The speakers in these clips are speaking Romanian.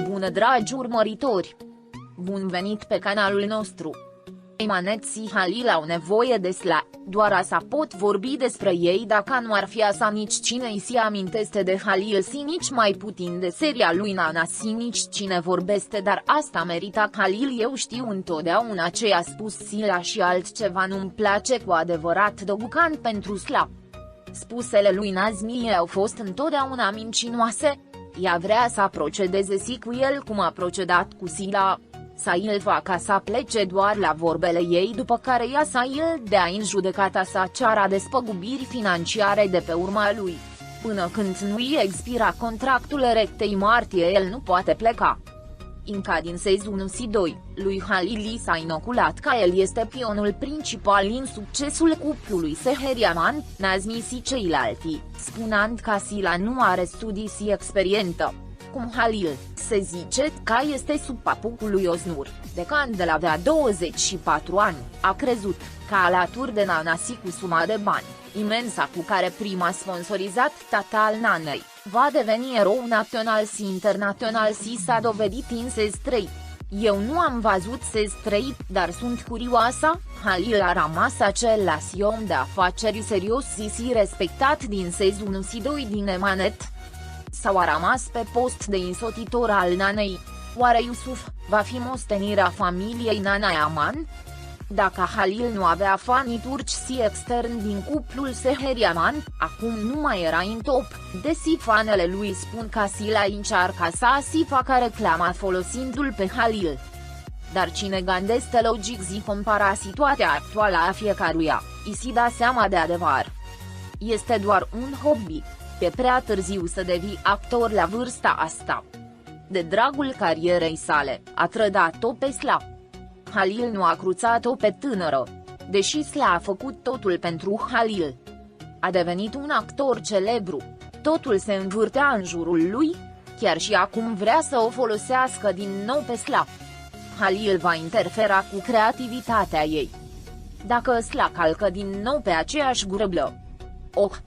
Bună dragi urmăritori! Bun venit pe canalul nostru! Emanet și Halil au nevoie de Sla, doar așa pot vorbi despre ei. Dacă nu ar fi așa, nici cine îi se amintește de Halil și nici mai puțin de seria lui Nana și nici cine vorbește, dar asta merita Halil. Eu știu întotdeauna ce a spus Sila și altceva nu-mi place cu adevărat Dogucan pentru Sla. Spusele lui Nazmi au fost întotdeauna mincinoase. Ea vrea să procedeze și cu el cum a procedat cu Sila. Să îl facă să plece doar la vorbele ei, după care ea să îl dea în judecata să ceară despăgubiri financiare de pe urma lui. Până când nu îi expira contractul rectei martie, el nu poate pleca. Încă din sezonul 2, lui Halil s-a inoculat că el este pionul principal în succesul cuplului Seheriaman, Nazmi și ceilalți, spunând că Sila nu are studii și experiență. Cum Halil, se zice că este sub papucul lui Oznur, de când el avea 24 ani, a crezut că alături de Nana și cu suma de bani imensa cu care prima sponsorizat tata al Nanei, va deveni erou național și internațional și s-a dovedit în sez 3. Eu nu am văzut sez 3, dar sunt curioasă. Halil a rămas același om de afaceri serios și respectat din sezonul 2 din Emanet. Sau a rămas pe post de însoțitor al Nanei? Oare Yusuf va fi moștenirea familiei Nana Yaman? Dacă Halil nu avea fanii turci și externi din cuplul Seheriaman, acum nu mai era în top, deși fanele lui spun că Sila încearcă să facă reclama folosindu-l pe Halil. Dar cine gândește logic și compara situația actuală a fiecăruia, îi se dă seama de adevăr. Este doar un hobby. E prea târziu să devii actor la vârsta asta. De dragul carierei sale, a trădat-o pe Sla. Halil nu a cruțat-o pe tânără. Deși Sla a făcut totul pentru Halil. A devenit un actor celebru. Totul se învârtea în jurul lui. Chiar și acum vrea să o folosească din nou pe Sla. Halil va interfera cu creativitatea ei. Dacă Sla calcă din nou pe aceeași grăblă,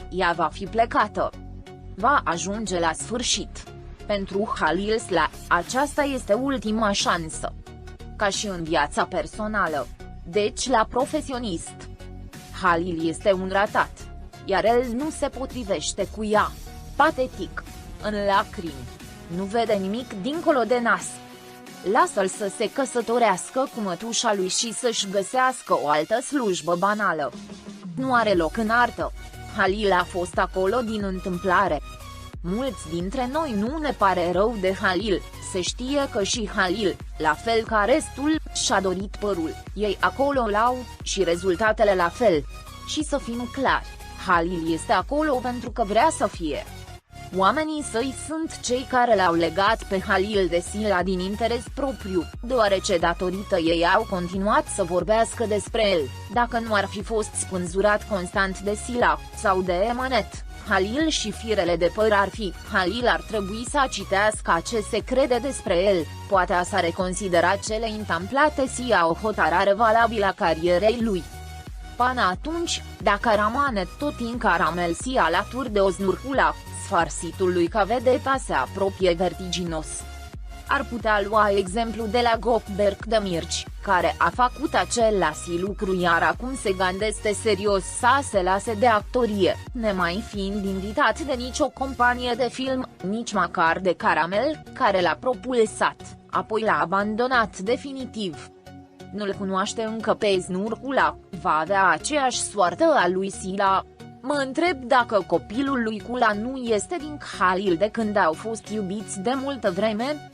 ea va fi plecată. Va ajunge la sfârșit. Pentru Halil Sla, aceasta este ultima șansă. Ca și în viața personală. Deci la profesionist. Halil este un ratat. Iar el nu se potrivește cu ea. Patetic. În lacrimi. Nu vede nimic dincolo de nas. Lasă-l să se căsătorească cu mătușa lui și să-și găsească o altă slujbă banală. Nu are loc în artă. Halil a fost acolo din întâmplare. Mulți dintre noi nu ne pare rău de Halil, se știe că și Halil, la fel ca restul, și-a dorit părul, ei acolo l-au, și rezultatele la fel. Și să fim clari, Halil este acolo pentru că vrea să fie. Oamenii săi sunt cei care l-au legat pe Halil de Sila din interes propriu, deoarece datorită ei au continuat să vorbească despre el. Dacă nu ar fi fost spânzurat constant de Sila, sau de Emanet, Halil și firele de păr ar fi, Halil ar trebui să citească ce se crede despre el, poate a să reconsidera cele întâmplate și a o hotărâre valabilă a carierei lui. Până atunci, dacă rămâne tot în caramel și alături de Oznurcula, sfârșitul lui ca vedeta se apropie vertiginos. Ar putea lua exemplu de la Gökberk Demirci, care a făcut același lucru iar acum se gândește serios să se lase de actorie, nemai fiind invitat de nicio companie de film, nici măcar de caramel, care l-a propulsat, apoi l-a abandonat definitiv. Nu-l cunoaște încă pe Oznurcula, va avea aceeași soartă a lui Sila. Mă întreb dacă copilul lui Cula nu este din Halil de când au fost iubiți de multă vreme?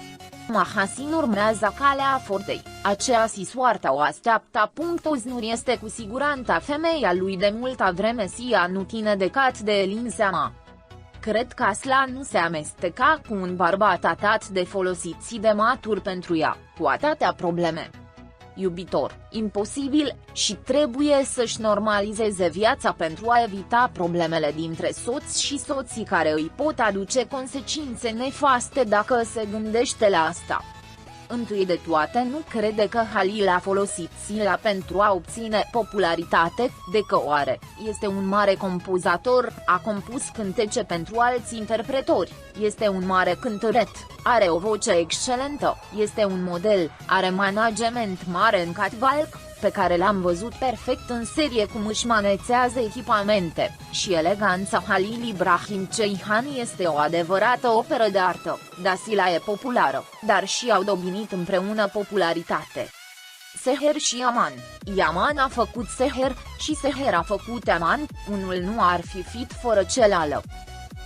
Mahasin urmează calea fortei, aceeași soartă o așteaptă. Oznur este cu siguranță femeia lui de multă vreme și a nu ține decât de el în seama. Cred că Sla nu se amesteca cu un bărbat atât de folosit și de matur pentru ea, cu atâtea probleme. Iubitor, imposibil, și trebuie să-și normalizeze viața pentru a evita problemele dintre soț și soții care îi pot aduce consecințe nefaste dacă se gândește la asta. Întâi de toate nu crede că Halil a folosit Sila pentru a obține popularitate, de că o are, este un mare compozator, a compus cântece pentru alți interpretori, este un mare cântăret, are o voce excelentă, este un model, are management mare în catwalk, pe care l-am văzut perfect în serie cum își manețează echipamente, și eleganța Halil Ibrahim Ceyhan este o adevărată operă de artă, dar Sila e populară, dar și au dobândit împreună popularitate. Seher și Yaman. Yaman a făcut Seher, și Seher a făcut Yaman, unul nu ar fi fit fără celălalt.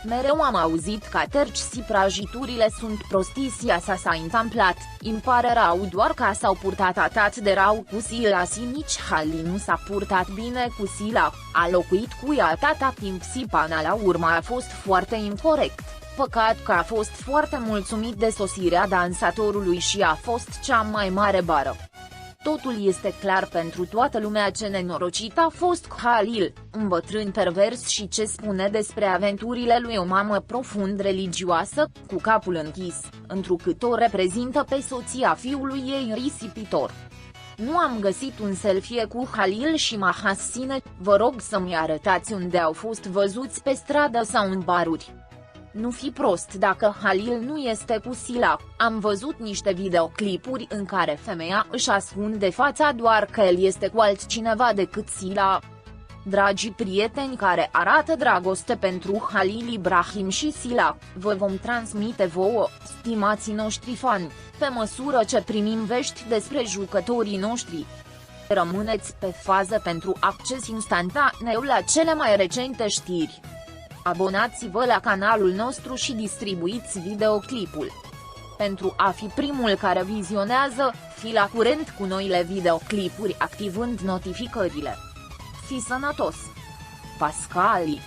Mereu am auzit că terci si prăjiturile sunt prostii si asta s-a întâmplat, îmi pare rău doar că s-au purtat atât de rău cu Sila si nici Halil nu s-a purtat bine cu Sila, a locuit cu ea atâta timp si până la urmă a fost foarte incorect, păcat că a fost foarte mulțumit de sosirea dansatorului și a fost cea mai mare bară. Totul este clar pentru toată lumea ce nenorocit a fost Halil, un bătrân pervers și ce spune despre aventurile lui o mamă profund religioasă, cu capul închis, întrucât o reprezintă pe soția fiului ei risipitor. Nu am găsit un selfie cu Halil și Mahasine, vă rog să-mi arătați unde au fost văzuți pe stradă sau în baruri. Nu fi prost dacă Halil nu este cu Sila, am văzut niște videoclipuri în care femeia își ascunde fața doar că el este cu altcineva decât Sila. Dragii prieteni care arată dragoste pentru Halil Ibrahim și Sila, vă vom transmite vouă, stimații noștri fani, pe măsură ce primim vești despre jucătorii noștri. Rămâneți pe fază pentru acces instantaneu la cele mai recente știri. Abonați-vă la canalul nostru și distribuiți videoclipul. Pentru a fi primul care vizionează, fi la curent cu noile videoclipuri activând notificările. Fi sănătos! Pascali.